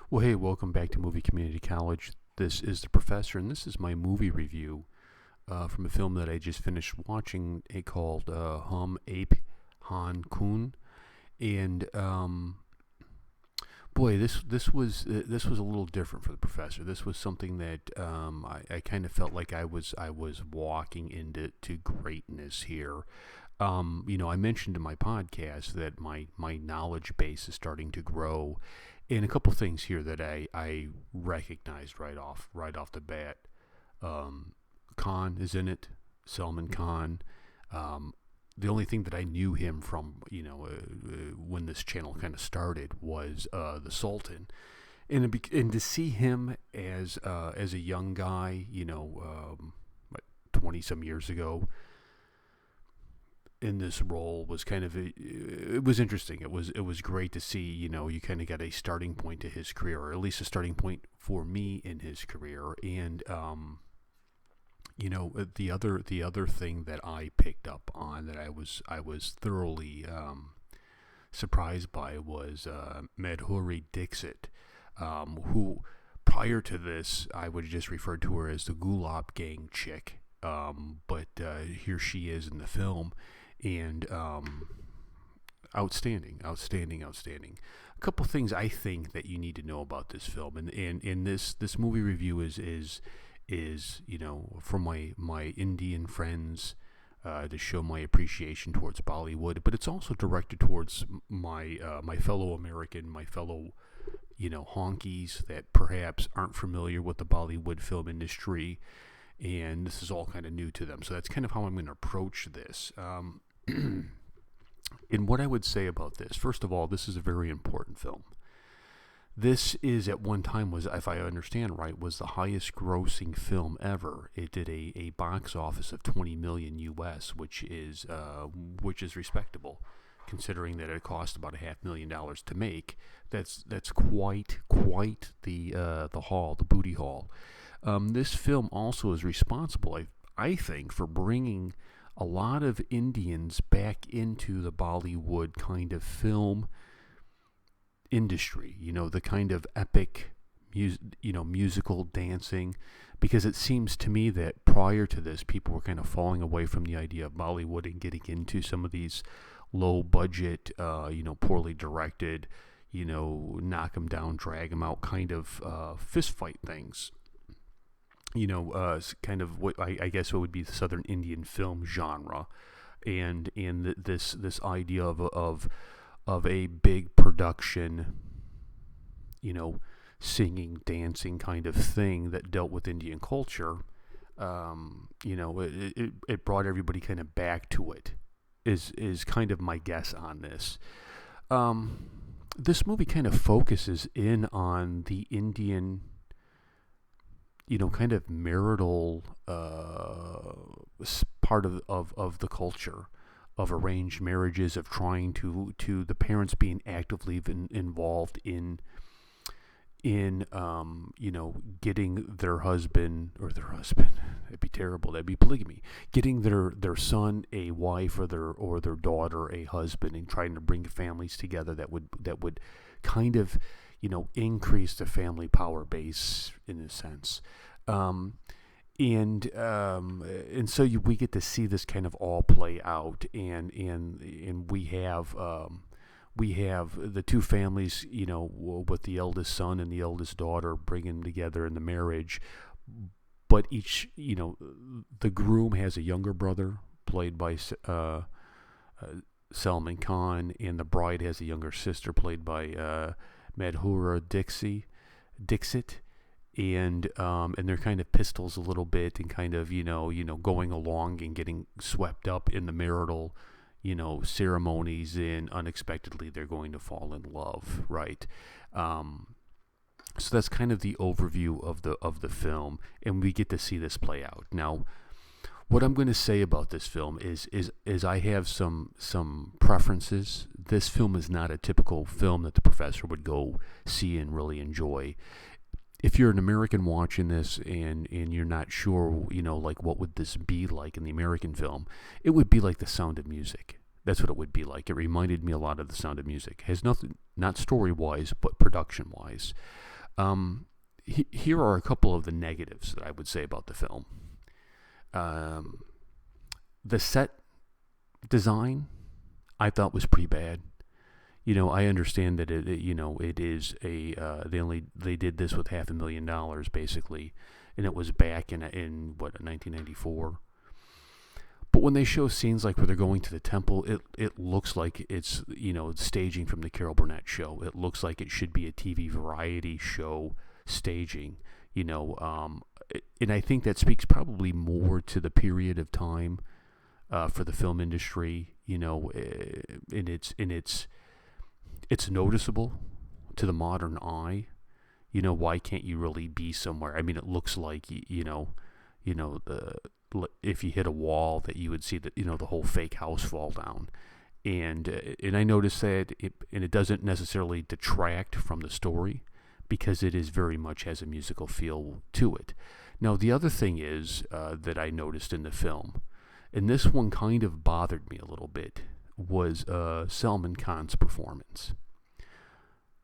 Well, hey, welcome back to Movie Community College. This is the professor, and this is my movie review from a film that I just finished watching. Called Aapke Hain Koun, and boy, this was a little different for the professor. This was something that I kind of felt like I was walking into greatness here. I mentioned in my podcast that my knowledge base is starting to grow, and a couple things here that I recognized right off the bat. Khan is in it, Salman Khan. The only thing that I knew him from, when this channel kind of started, was the Sultan, and to see him as a young guy, 20 some years ago, in this role was it was interesting. It was great to see. You kind of got a starting point to his career, or at least a starting point for me in his career. And the other thing that I picked up on that I was thoroughly surprised by was Madhuri Dixit, who prior to this I would just refer to her as the Gulab Gang chick. But here she is in the film, and outstanding. A couple things I think that you need to know about this film, and this movie review is for my Indian friends, to show my appreciation towards Bollywood, but it's also directed towards my fellow American, my fellow honkies that perhaps aren't familiar with the Bollywood film industry, and this is all kind of new to them. So that's kind of how I'm going to approach this. And what I would say about this, first of all, this is a very important film. This is at one time was, if I understand right, was the highest grossing film ever. It did a box office of 20 million US, which is respectable, considering that it cost about $500,000 to make. That's quite the haul, the booty haul. This film also is responsible, I think, for bringing a lot of Indians back into the Bollywood kind of film industry, the kind of epic musical dancing, because it seems to me that prior to this, people were kind of falling away from the idea of Bollywood and getting into some of these low budget, poorly directed, knock them down, drag them out kind of fist fight things. Kind of what I guess it would be the Southern Indian film genre, and this idea of a big production, singing, dancing kind of thing that dealt with Indian culture. It brought everybody kind of back to it. Is kind of my guess on this. This movie kind of focuses in on the Indian, kind of marital part of the culture, of arranged marriages, of trying to the parents being actively involved in getting their husband, it'd be terrible, that'd be polygamy, getting their son a wife, or their daughter a husband, and trying to bring families together that would kind of increase the family power base in a sense. And so we get to see this kind of all play out, and we have the two families, with the eldest son and the eldest daughter bringing together in the marriage, but each, the groom has a younger brother played by Salman Khan, and the bride has a younger sister played by Madhuri Dixit. And they're kind of pistols a little bit, and kind of going along and getting swept up in the marital ceremonies, and unexpectedly they're going to fall in love, right? So that's kind of the overview of the film, and we get to see this play out. Now, what I'm going to say about this film is I have some preferences. This film is not a typical film that the professor would go see and really enjoy. If you're an American watching this and you're not sure, like what would this be like in the American film, it would be like The Sound of Music. That's what it would be like. It reminded me a lot of The Sound of Music. It has nothing, not story-wise, but production-wise. Here are a couple of the negatives that I would say about the film. Um, the set design I thought was pretty bad. I understand that it is they did this with $500,000 basically, and it was back in what 1994. But when they show scenes like where they're going to the temple, it looks like it's staging from the Carol Burnett show. It looks like it should be a TV variety show staging. And I think that speaks probably more to the period of time for the film industry. And it's noticeable to the modern eye. Why can't you really be somewhere? I mean, it looks like if you hit a wall that you would see that the whole fake house fall down, and I noticed that it doesn't necessarily detract from the story because it is very much has a musical feel to it. Now the other thing is that I noticed in the film, and this one kind of bothered me a little bit, was Salman Khan's performance.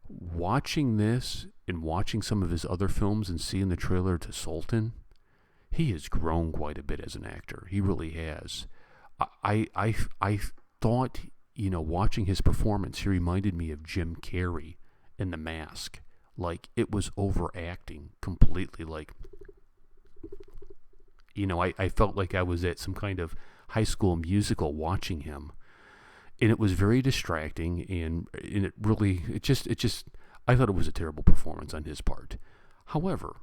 Watching this and watching some of his other films and seeing the trailer to Sultan, he has grown quite a bit as an actor. He really has. I thought, watching his performance, he reminded me of Jim Carrey in The Mask. Like, it was overacting completely. Like, I felt like I was at some kind of high school musical watching him. And it was very distracting, and it just I thought it was a terrible performance on his part. However,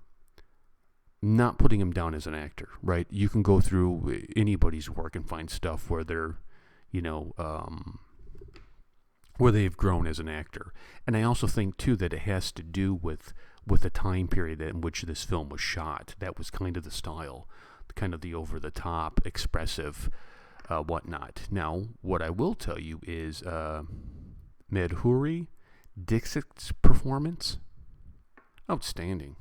not putting him down as an actor, right? You can go through anybody's work and find stuff where they're, where they've grown as an actor. And I also think too that it has to do with the time period in which this film was shot. That was kind of the style, kind of the over-the-top, expressive, whatnot. Now, what I will tell you is Madhuri, Dixit's performance, outstanding,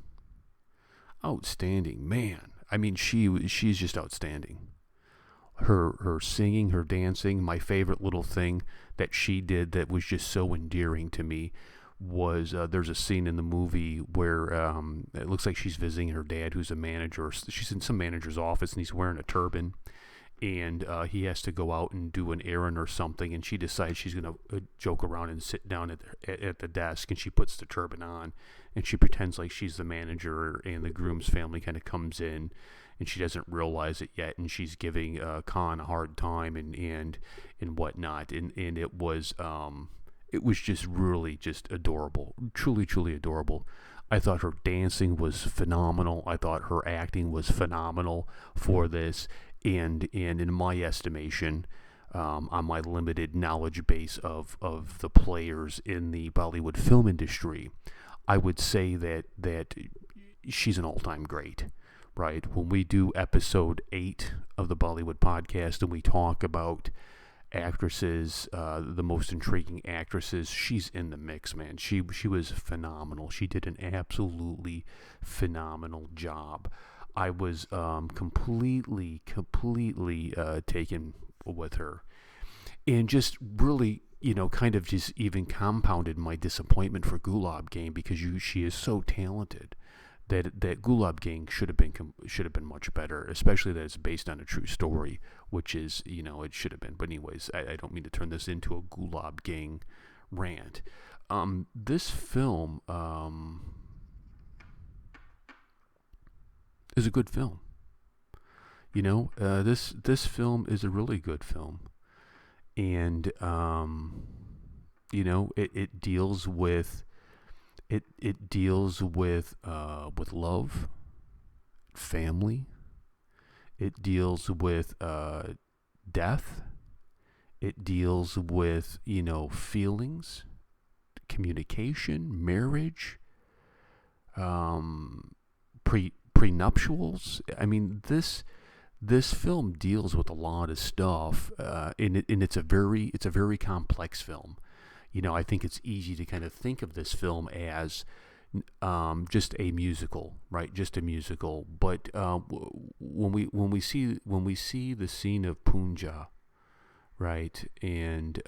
man. I mean, she's just outstanding. Her singing, her dancing. My favorite little thing that she did that was just so endearing to me was there's a scene in the movie where it looks like she's visiting her dad, who's a manager. She's in some manager's office, and he's wearing a turban. And he has to go out and do an errand or something, and she decides she's going to joke around and sit down at the desk, and she puts the turban on, and she pretends like she's the manager, and the groom's family kind of comes in, and she doesn't realize it yet, and she's giving Khan a hard time and whatnot, and it was just really just adorable, truly adorable. I thought her dancing was phenomenal. I thought her acting was phenomenal for this. And in my estimation, on my limited knowledge base of the players in the Bollywood film industry, I would say that she's an all-time great, right? When we do episode 8 of the Bollywood podcast and we talk about actresses, the most intriguing actresses, she's in the mix, man. She was phenomenal. She did an absolutely phenomenal job. I was completely taken with her, and just really, kind of just even compounded my disappointment for Gulab Gang, because she is so talented that Gulab Gang should have been much better, especially that it's based on a true story, which is it should have been. But anyways, I don't mean to turn this into a Gulab Gang rant. This film is a good film. This film is a really good film, and it deals with love, family. It deals with death. It deals with feelings, communication, marriage, prenuptials. I mean, this film deals with a lot of stuff, and it's a very complex film. I think it's easy to kind of think of this film as just a musical, right? Just a musical. But when we see the scene of Punja, right, and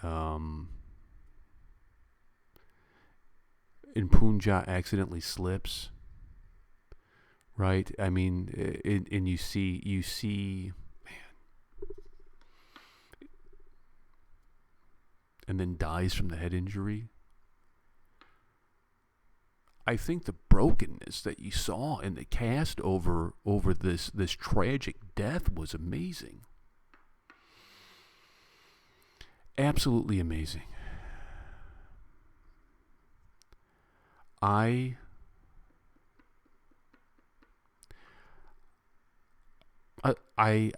and Pooja accidentally slips, right? I mean, and you see, and then dies from the head injury. I think the brokenness that you saw in the cast over this tragic death was amazing. Absolutely amazing. I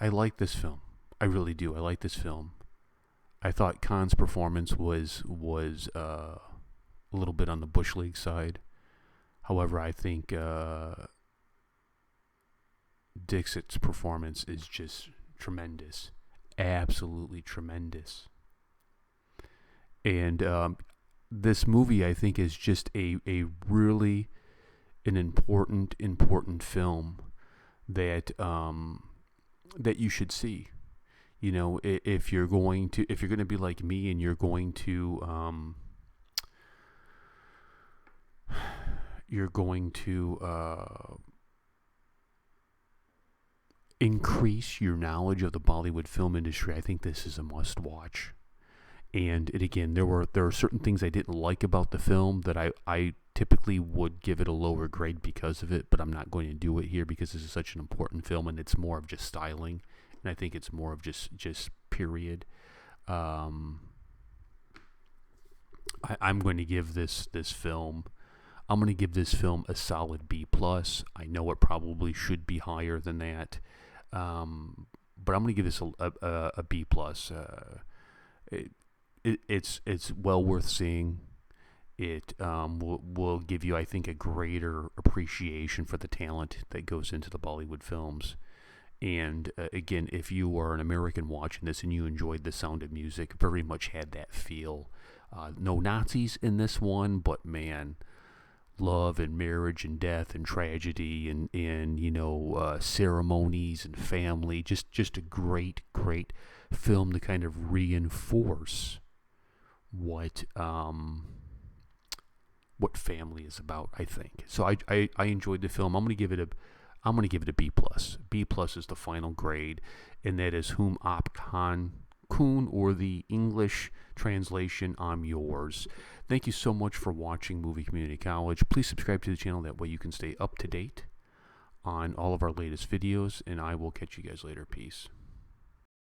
like this film. I really do. I like this film. I thought Khan's performance was a little bit on the Bush League side. However, I think Dixit's performance is just tremendous, absolutely tremendous. And this movie, I think, is just a really an important film that that you should see. You know, if you're going to be like me and you're going to increase your knowledge of the Bollywood film industry, I think this is a must watch. And again, there are certain things I didn't like about the film that I typically would give it a lower grade because of it, but I'm not going to do it here because this is such an important film and it's more of just styling, and I think it's more of just period. I'm going to give this film. I'm going to give this film a solid B plus. I know it probably should be higher than that, but I'm going to give this a B plus. It's well worth seeing. It will give you, I think, a greater appreciation for the talent that goes into the Bollywood films. And again, if you are an American watching this and you enjoyed the Sound of Music, very much had that feel. No Nazis in this one, but man, love and marriage and death and tragedy and ceremonies and family. Just a great film to kind of reinforce what family is about, I think. So I enjoyed the film. I'm going to give it a B plus. B plus is the final grade, and that is Whom Aapke Hain Koun, or the English translation, I'm Yours. Thank you so much for watching Movie Community College. Please subscribe to the channel. That way you can stay up to date on all of our latest videos, and I will catch you guys later. Peace.